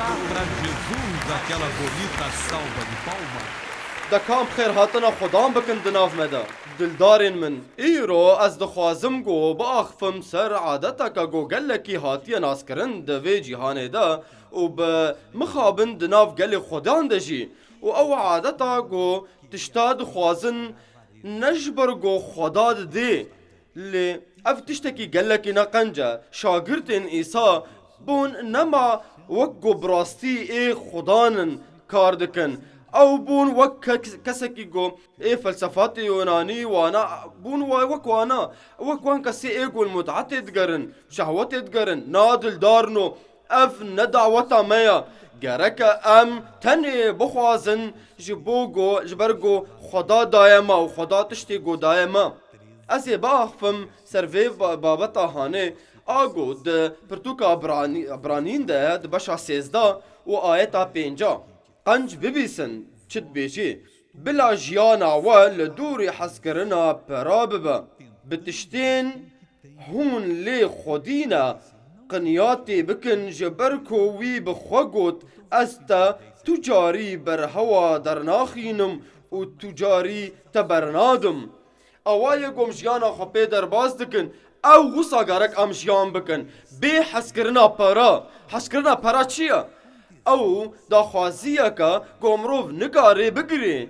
Dá pra Jesus aquela bonita salva de palmas. دکام خیر هاتنا خدام بکن دناف مدا دلدارین من ایرو از دخوازم گو با اخفم سر عادتا که گو گلکی هاتی ناس کرن دوی جیهانه دا و با مخابن دناف گل خدان دجی و او عادتا گو تشتاد خوازن نجبر گو خداد دی لی اف تشتکی گلکی نقنجا شاگرتین ایسا بون نما وگو براستی ای خدانن کار دکن او بون وك كسكي جو ايه فلسفات يوناني وانا بون وك وانا وك وان كسي ايجو المتعة تتقرن شهوات تتقرن نادل دارنو اف ندعوتا ميا جرك ام تاني بخوازن جبوغو جبرغو خدا دايما و خدا تشتيغو دايما اسي باخفم سرفي بابتا هاني آگو ده پرتوکا برانین ده بشا 13 و آیتا 5 قنج ببیسن چت بیجی بلا جیانا و لدوری حسکرنا پرا ببا بتشتین هون لی خودینا قنیاتی بکن جبرکو وی بخوگوت استا تجاری بر هوا درناخینم و تجاری تبرنادم اوای گم جیانا خپی در باز دکن او غصا گرک ام جیان بکن بی حسکرنا پرا چیه؟ او دا خوازیه که گو مروف نگاره بگیری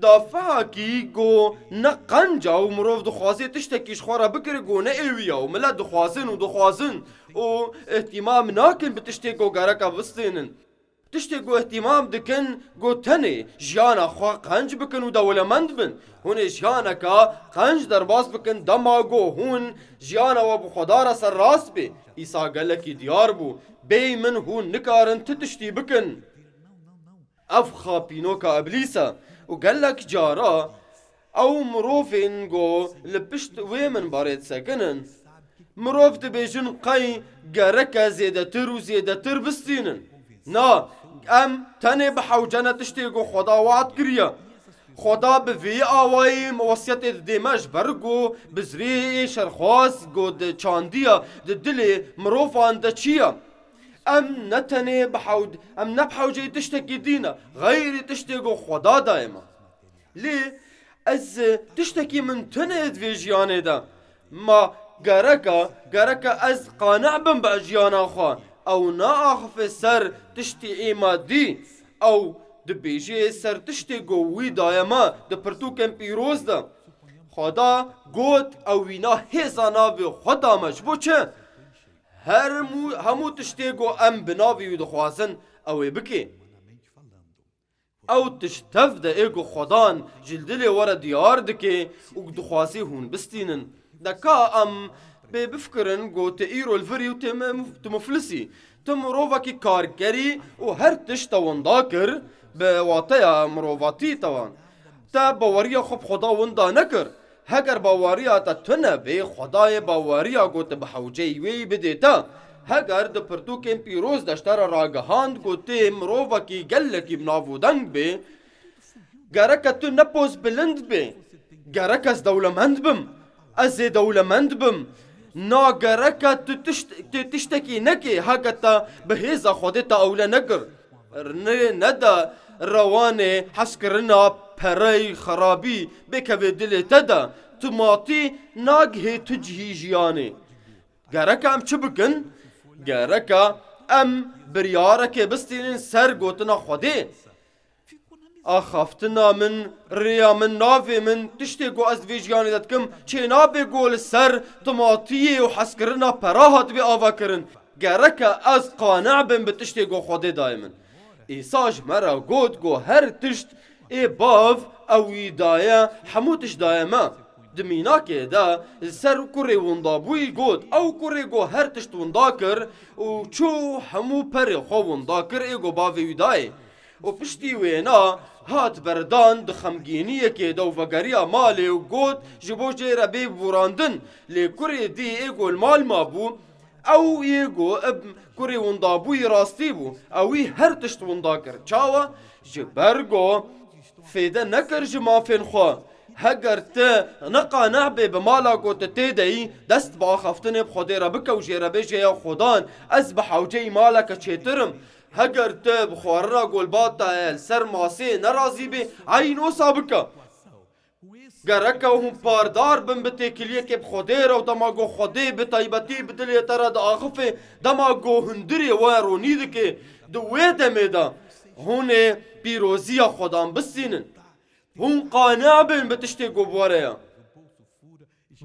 دا فاکی گو نقنجا و مروف دو خوازی تشتکیش خوارا بگیری گو نه ایویه و ملت دو خوازن و احتمام ناکن بتشتی گو گرکا بستینن تشتی گو احتمام دکن گو تنه جیانا خواه قنج بکن و دولمند بن هون جیانا که قنج در باز بکن دما گو هون جیانا و بخدا را سر راست بی ایسا گلکی دیار بو بی من هون نکارن تتشتی بکن اف خاپینو که ابلیسا و گلک جارا او مروفین گو لپشت وی من بارید سکنن مروف دبیجن قی گرک زیده تر و زیده تر بستینن نا ام تنه بحوجنه تشتی گو خدا وعد کریا خدا بوی آوائی موسیت دیمش برگو بزری شرخواز گو ده چاندیا ده دل مروفان ده چیا ام نتنه ام نبحوجه تشتکی دینا غیر تشتی گو خدا دائما لی از تشتکی من تنه دوی جیانه ده ما گرکا از قانع بم با جیانا خواه او نا آخف سر تشتی ایما دی او دبیجی سر تشتی گووی دایما ده پرتوکن پیروز ده خدا گوت او وینا هیزا ناوی خدا مجبو چه همو تشتی گو ام بناوی وی دخوازن اوی بکی او تشتف ده ایگو خدان جلدلی ورا دیار دکی و دخوازی هون بستینن دکا ام بفكرن گو تئیرو الفری و تمفلسی تمروفا کی کارگری و هر تش تواندا کر به واطیا مروفاتی توان تا باوریا خب خدا وندا نکر هگر باوریا تا تنه به خدای باوریا گو تبحوجی وی بدیتا هگر د پرتوکن پیروز دشتر راگهاند گو تی مروفا کی گلکی بنافودنگ به گرکا تو نپوز بلند به گرک از دولمند بم از دولمند بم ناگرکا تشتکی نکی حقتا بهیزا خودتا اولا نگر ندا روانه حسکرنا پرای خرابی بکوی دل تدا تماتی ناگه تجهی جیانه گرکا ام چه بکن؟ گرکا ام بریارک بستینین سر گوتنا خوده آخافتنا من ریا من نافی من تشتی گو از ویجیانی داد کم چه نابی گول سر تماطیه و حسکرنا پراهات بی آوا کرن گرکا از قانع بین به تشتی گو خوده دایمن ایساج مرا گو هر تشت ای باف اوی دایه حموتش دایما دمینا که دا سر کره وندابوی گود او کره گو هر تشت وندا کر و چو همو پر خو وندا کر ای گو باوی دای و پشتی وینا هات بردان د خمگینیه که دو وگریا مالی و گود جبو جیره بی بوراندن لی کره دی ایگو المال ما بو او ایگو اب کره وندابوی راستی بو اوی هر تشت وندا کر چاوا جبرگو فیده نکر جمافین خواه هگر ته نقانع به بمالا گوت تیدهی دست با خفتن بخوده را بکو جیره بجه یا خودان از بحوجه مالا که چیترم هەگەر te bi xwarina golbata el ser masê nerazî bê eyên wisa bike. Gereke hûn pardar bin bi têkiliyekê bi Xwedê re û dema got Xwedê bi taybetî bi dilê te re diaxifê dema got hundirê we ronî dike di wê demê de hûn ê pîroziya Xwedan bistînin. Hûn qanî bin bi tiştê got bi were ye.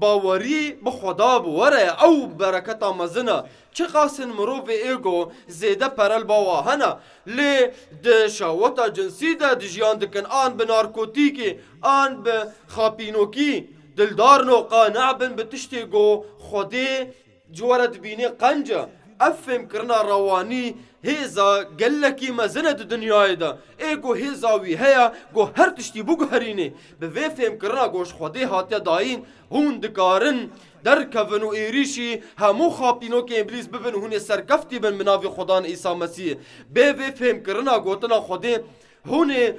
باورî bi Xweda bi were ye ew bereketa mezin e. Çi qasin mirovê êgo zêde perel bawa hene lê di şehweta cinsî de di jiyan dikin an bi narkotîkê an bi xapînokî dildarin û qanî bin bi tiştê got Xwedê ji were dibînê qenc e. Ev fêmkirina rewanî hêza gelekî mezin e di dinyayê de. Êgo hêza wî heye got her tiştî biguherînê. Bi vê fêmkirina got ji Xwedê hatiye dayîn hûn dikarin derkevin û êrîşî hemû xapînokên îblîs bibin hûn ê serkeftî bin bi navê Xwedan İsa Mesîhê. Bê vê fêmkirina gotina Xwedê hûn ê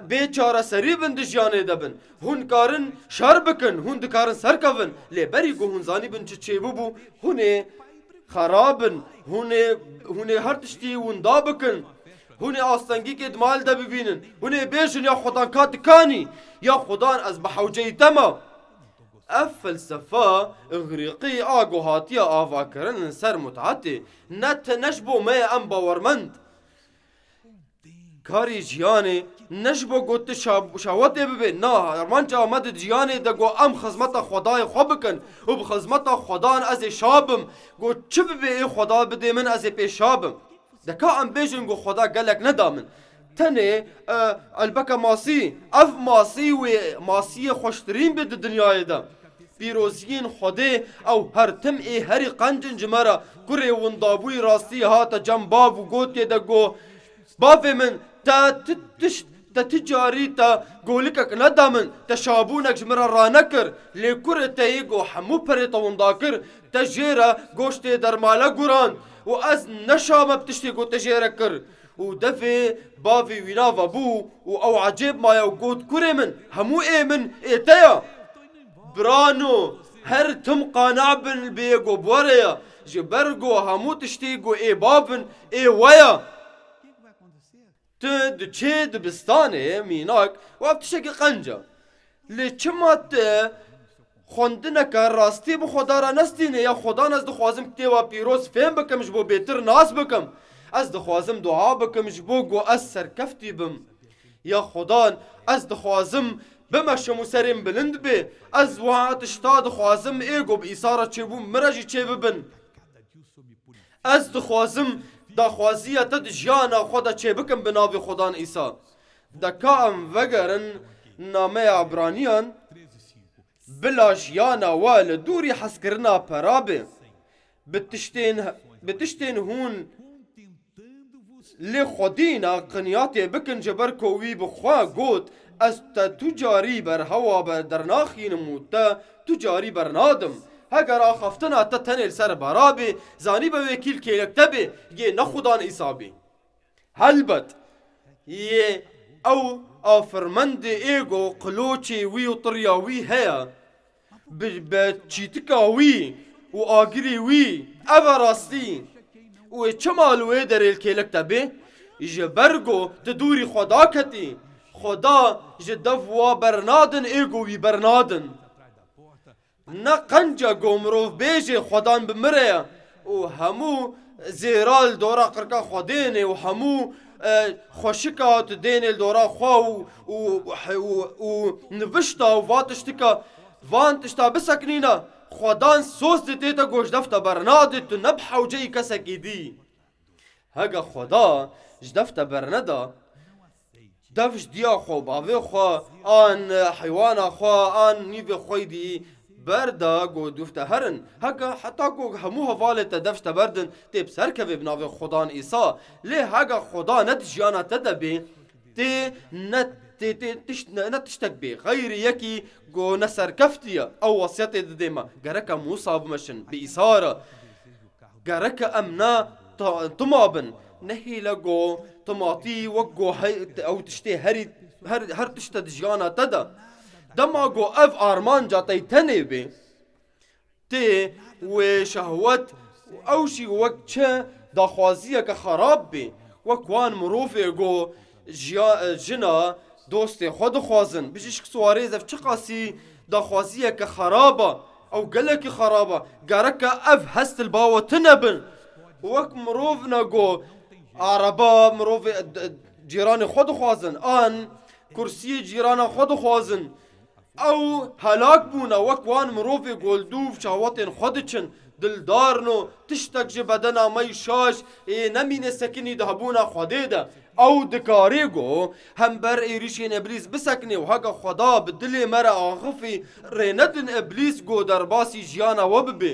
bêçareserî bin di jiyanê de bin. Hûn karin şer bikin, hûn dikarin serkevin. Lê berî got hûn zanî bin çi çêbûbû hûn ê xerab bin. Hûn ê her tiştî wenda bikin. Hûn ê astengîkê di mal de bibînin. Hûn ê bêjin ya Xwedan ka dikanî ya Xwedan ez bi hewceyî te me. Ev felsefa İğrîqî a got hatiye avakirinin ser mut'atê ne ji bo me ye em bawermend. Karê jiyanê ne ji bo got tu şehwetê bibe. Na armanca me di jiyanê de got em xizmeta Xwedayê xwe bikin û bi xizmeta Xwedan ez ê şabim. Got çi bibe ê Xweda bidê min ez ê pê şabim. Deka em bêjin got Xweda gelek neda min. Tenê elbeke masî ev masî wê masiyê xweştirîn bê di dinyayê de. Pîroziyên Xwedê ew her tim ê herî qencin ji me re kurê wendabûyî rastî hate cem bav û gotê de got bavê min te ti carî te golikek neda min te şabûnek ji min re ranekir lê kurê te yê got hemû perê te wenda kir te jê re goştê dermale gurand û ez neşame bi tiştê got te jê re kir. û devê bavê wî nava bû û ew ecêb maye û got kurê min hemû ê min ê te ye. Brano her tim qanî bin bê got bi were ye ji ber got hemû tiştê got ê bavin ê we ye. Tu diçê dibistanê mînak û ev tiştekî qenc e. Lê çima te xwendineke rastî bi Xweda re nestîne ya Xwedan ez dixwazim kitêba pîroz fêm bikim ji bo bêtir nas bikim. Ez dixwazim dua bikim ji bo got ez serkeftî bim. Ya Xwedan ez dixwazim bimeşim û serên bilind bê. Ez wiha tişta dixwazim ê got bi îsa re çêbû min re jî çê bibin. Ez dixwazim daxwaziya te di jiyana xwe de çê bikim bi navê Xwedan İsa. Deka em vegerin nameya Ebraniyan bila jiyana we li dûrî hezkirina perabê bi tiştên hûn lê xwedîna qinyatê bikin ji ber ku wî bi xwe got ez te tu carî berhewa berdernaxînim û te tu carî bernadim. Heger axaftina te tenê li ser berabê zanî be wekîl kêlek te bê yê ne Xwedan İsa bê. Helbet yê ew afirmendê êgo qiloçê wî û tiriya wî heye bi çîtika wî û agirê wî ev e rastî. û çima li wê derê li kêlek te bê ji ber got tu dûrî Xweda ketî. Xweda ji dev wa bernadin êgo wî bernadin. Ne qenca got mirov bêjê Xwedan bimire ye û hemû zêral dora qirka Xwedênê û hemû xweşika tu dênê li dora xwe û nivişta û van tişta biseknîne Xwedan sos dîtê te got ji dev te bernadê tu ne bi hewceyî kesekî dî. Hege Xweda ji dev te berneda dev ji diya xwe bavê xwe an heywana xwe an nîvê xwe dî berda got dûf te herin. Hege heta got hemû hevalê te dev ji te berdin tê bi serkevê bi navê Xwedan İsa. Lê hege Xweda ne di jiyana te de bê tê ne tiştek bê xeyrî yekî got ne serkeftiye ew wasiyetê didê me gerek em wisa bimeşin bi İsa re. Gerek em ne tuma bin nehîle got timatî wek got ew tiştê her tişte di jiyana te de. Dema got ev armanca te tenê bê tê wê şehwet ew jî wek çi daxwaziyeke xerab bê وەکوان مرۆڤێ گۆ ژنە دۆستێ خۆ دخوازن بژیشک سوارێ زەف چ قاسی داخوازیەکە خەرابە ئەو گەلێکی خەرابە گەرەکە ئەف هەستل باوە تنەبن وەک مرۆڤ نەگۆ عربا مرۆڤ جیرانی خۆ دخوازن ئان کورسی جیرانە خۆ دخوازن ئەو هەلاک بوونە وەکوان مرۆڤێ گۆلدوو چاوەتێن خۆ دچن دلدارن و تشتێک ji bedena me şaş ê nemîne sekinî di hebûna Xwedê de ew dikarê got hember êrişên eblîs bisekinê û heka Xweda bi dilê me re axifî rê nedin eblîs got derbasî jiyana we bibe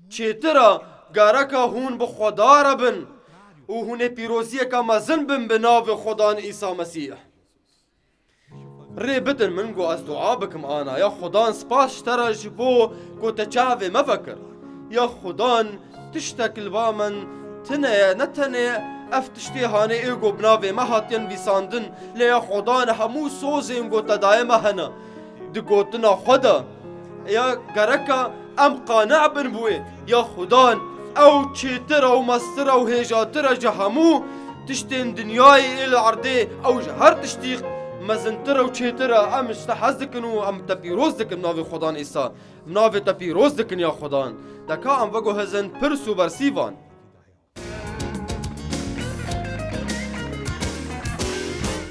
çêtir e gereka hûn bi Xweda re bin û hûn ê pîroziyeka mezin bin bi navê Xwedan İsa Mesîh rê bidin min got ez dua bikim ana ya Xwedan spas ji te re ji bo ku te çavê me vekir ya Xwedan tiştek li ba min tune ne tenê ev tiştê hanê ê got bi navê me hatiyen vîsandin lê ya Xwedan hemû sozên got te dayê me hene di gotina xwe de ya gereka em qanî bin bû wê ya Xwedan ew çêtir ew mestir ew hêjatir e ji hemû tiştên dinyayê ê li erdê ew ji her tiştî mezintir ew çêtir e em ji te hez dikin û em te pîroz dikin navê Xwedan Îsa navê te pîroz dikin ya Xwedan deka em vego hezin pirs û bersîvan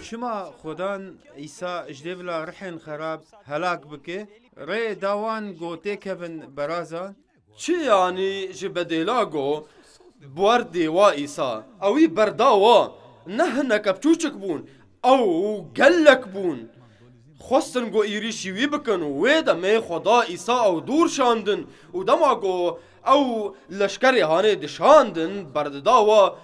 شما خودان ئیسا ji dê bila rihên xerab helak bike rê dawan gotê kevin berazan çi yanî ji bedêla got bwerdê wa Îsa ew wî berda wa ne hineke piçûçik bûn ew gelek bûn xwestin got êrişî wî bikin û wê demê Xweda Îsa ew dûr şandin û dema got ew leşkerê hanê dişandin berdida wa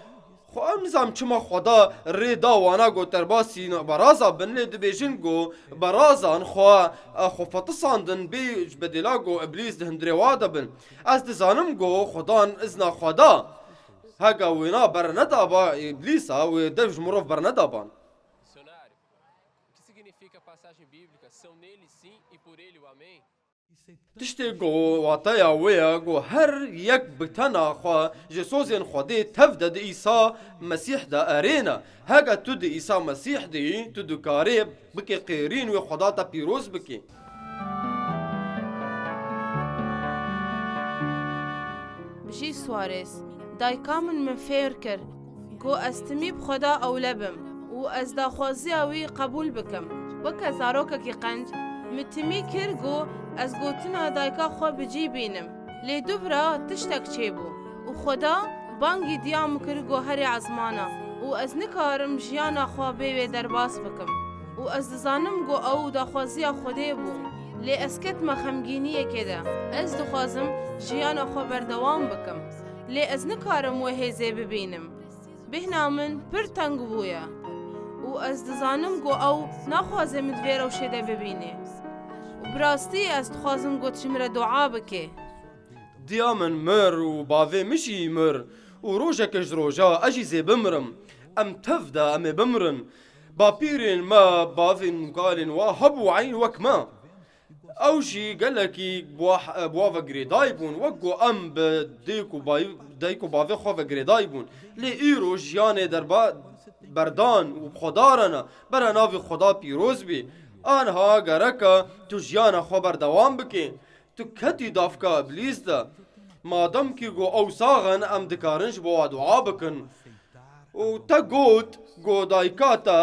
xwe em nizam çima Xweda rê da wana got derbasî beraza bin lê dibêjin got berazan xwe fetisandin bê ji bedêla got eblîs di hindirê wa de bin ez dizanim got Xwedan izna Xweda hega wêna bernedaba eblîsa wê dev ji mirov bernedaban Dicionário. O que significa a passagem bíblica? São nele sim e por ele o amém? tiştê got wateya wê ye got her yek bi tena xwe ji sozên Xwedê tev de di Îsa Mesîh de erêne hega tu di Îsa Mesîh dî tu dikarî bikê qêrîn wê Xweda te pîroz bikî بژî Suarez dayika min fêr kir got ez timî bi Xweda ewle bim û ez daxwaziya wî qebûl bikim weke zarokekî qenc min timî kir got ez gotina dayika xwe bicî bînim lê dubra tiştek çêbû û Xweda bangî diya min kir got herê ezmana û ez nikarim jiyana xwe bê wê derbas bikim û ez dizanim got ew daxwaziya Xwedê bû lê ez ketime xemgîniyekê de ez dixwazim jiyana xwe berdewam bikim lê ez nikarim wê hêzê bibînim bêhna min pir teng bûye û ez dizanim got ew naxwaze min divê rewşê de bibîne û bi rastî ez dixwazim got ji min re dua bike diya min mir û bavê min jî mir û rojeke ji roja ez jî zê bimirim em tev de em ê bimirin bapîrên me bavên galên wa hebû eyn wek me ew jî gelekî bi wa ve girêdayî bûn wek got em bi dayîk û bavê xwe ve girêdayî bûn lê îro jiyanê berdan û xwedaran e bere navê Xweda pîroz bî anha gereka tu jiyana xwe berdewam bikî tu ketî davka eblîs de madem kî got ew saxin em dikarin ji bo we dua bikin û te got dayika te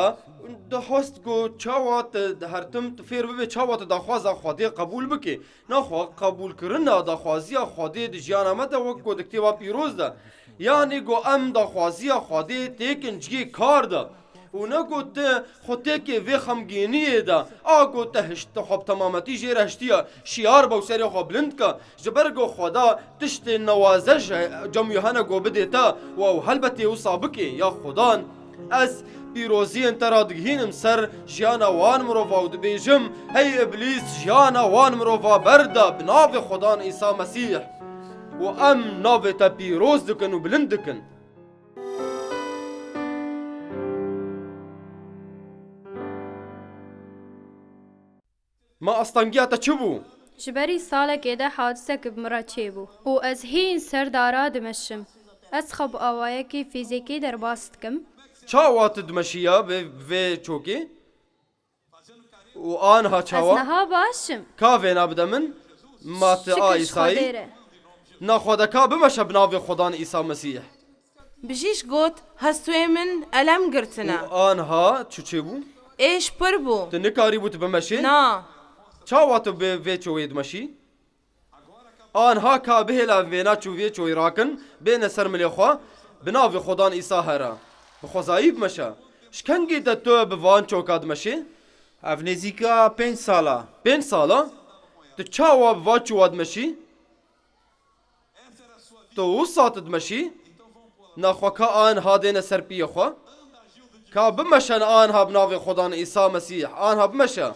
dixwest got çawa te hertim tu fêr bibe çawa te daxwaza Xwedê qebûl bikî naxwe qebûlkirina daxwaziya Xwedê di jiyana me de wek got di kitêba pîroz de yanî got em daxwaziya Xwedê têkin ciyê kar de û ne got te xwe têkê vê xemgîniyê de a got te hişt xwe bi temametî jê re hiştiye şiyar be û serê xwe bilind ke ji ber got Xweda tiştên newaze ji cemûyê hene got bidê te û ew helbetê wisa bikê ya Xwedan ez pîroziyên te ra digihînim ser jiyana wan mirova û dibêjim hey eblîs jiyana wan mirova berda bi navê Xwedan Îsa Mesîh û em navê te pîroz dikin û bilind dikin ما ئەستەنگیا te çi bû ji berî salekê de hadisekê bi min re çêbû û ez hîn serdara dimeşim Ez xeb awayekî fîzîkî derbas dikim. çawa tu dimeşiya vê çokê û anha Ez çawa niha başim. ka vê nabide min ma te a Şikir ji Xwedê İsa'yî re. naxwedeka bimeşe bi navê Xwedan İsa Mesîh بژیش گوت هەستوێ من ئەلەم گرتنە û anha çûçê bû ئێش پڕ بوو tu nikarî bû tu bimeşê نا çawa tu vê çûyê dimeşî anha ka bihêla vêna çû vê çûyê rakin bêne ser milê xwe bi navê Xwedan İsa here bi xwezayî bimeşe ji kengî te tu bi van çoka dimeşê Ev nêzîka 5 sala. 5 sala tu çawa bi van çûwa dimeşî tu wisa tu dimeşî naxweka anha dêne ser piyê xwe ka bimeşen anha bi navê Xwedan İsa Mesîh anha bimeşe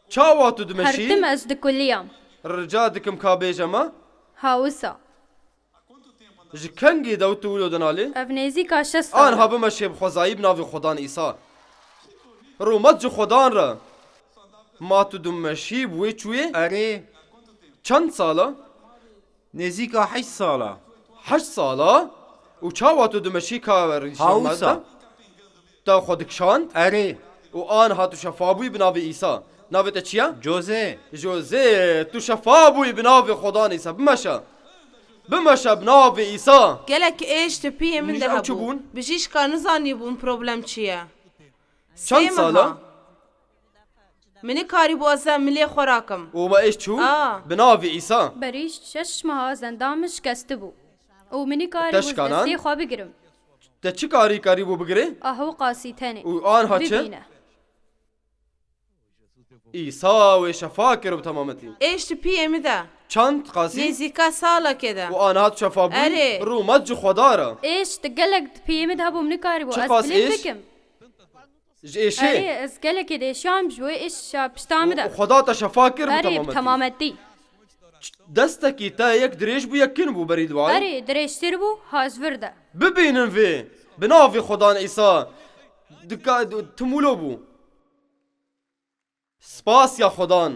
çawa tu dimeşî Hertim ez dikuliyam. rica dikim ka bêjema Hawisa. ji kengî de tu wilo dinalê Ev nêzîka 6 anha sala. bimeşê bi xwezayî bi navê Xwedan İsa rûmet ji Xwedan re ma tu dimeşî bi wê çûyê Erê çend sala nêzîka 8 sala. 8 sala û çawa tu dimeşî ka Hawisa. te xwe dikişand Erê û anha tu şefa bûyî bi navê İsa navê te çi ye Jose. Jose tu şefa bûyî bi navê Xwedan İsa bimeşe bimeşe bi navê İsa gelek ئێش tu piyê min Nîj de ew çi hebû bûn? bijîş ka nizanî bûn problem çi ye çend Sê sala meha. Minî karî bû ez milê xwe rakim û me êş çû bi navê İsa Berîş 6 meha zendam min şikesti bû. û minî karî Te bû şikanan? destê xwe bigirim. te çi karî bû bigirê Ahu qasî tenê. û anha çi Bibîne. İsa wê şefa kir bi temametî ئێش tu piyê min de çend qasî nêzîka salekê de û anha tu şefa bûyî Erê. rûmet ji Xweda re Êş di gelek piyê min de hebû minî karî bû Çi ez qas bilî êş? bikim. ji êşê Erê ez gelekê de êşam ji wê êş pişta min de. Xweda te şefa kir bi Erê bi temametî temametî. destekî te yek dirêj bû yekin bû berî diwayê Erê dirêjtir bû hazvir de. bibînin vê bi navê Xwedan İsa timûlo bû Spas ya Xwedan